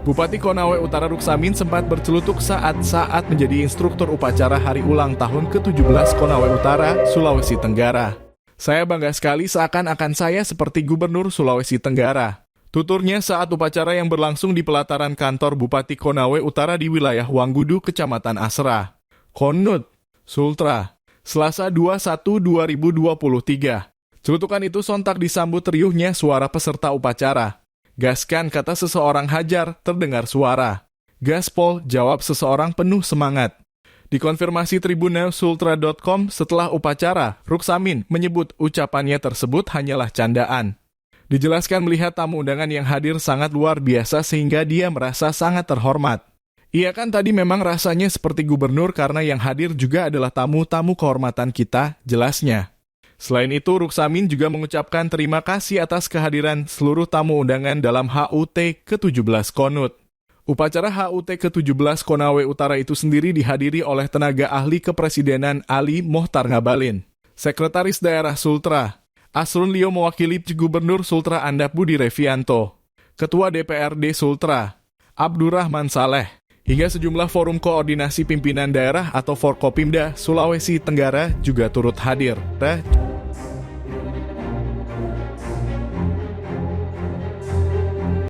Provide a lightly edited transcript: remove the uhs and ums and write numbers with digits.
Bupati Konawe Utara Ruksamin sempat bercelutuk saat menjadi instruktur upacara hari ulang tahun ke-17 Konawe Utara, Sulawesi Tenggara. Saya bangga sekali seakan-akan saya seperti Gubernur Sulawesi Tenggara. Tuturnya saat upacara yang berlangsung di pelataran kantor Bupati Konawe Utara di wilayah Wanggudu, Kecamatan Asra, Konut, Sultra, Selasa 21/2023. Celutukan itu sontak disambut riuhnya suara peserta upacara. Gaskan, kata seseorang hajar, terdengar suara. Gaspol, jawab seseorang penuh semangat. Dikonfirmasi tribunnews.sultra.com setelah upacara, Ruksamin menyebut ucapannya tersebut hanyalah candaan. Dijelaskan melihat tamu undangan yang hadir sangat luar biasa sehingga dia merasa sangat terhormat. Ia kan tadi memang rasanya seperti gubernur karena yang hadir juga adalah tamu-tamu kehormatan kita, jelasnya. Selain itu, Ruksamin juga mengucapkan terima kasih atas kehadiran seluruh tamu undangan dalam HUT ke-17 Konut. Upacara HUT ke-17 Konawe Utara itu sendiri dihadiri oleh tenaga ahli kepresidenan Ali Mohtar Ngabalin, Sekretaris Daerah Sultra, Asrun Lio mewakili Gubernur Sultra Andap Budi Revianto, Ketua DPRD Sultra, Abdurrahman Saleh, hingga sejumlah forum koordinasi pimpinan daerah atau Forkopimda Sulawesi Tenggara juga turut hadir.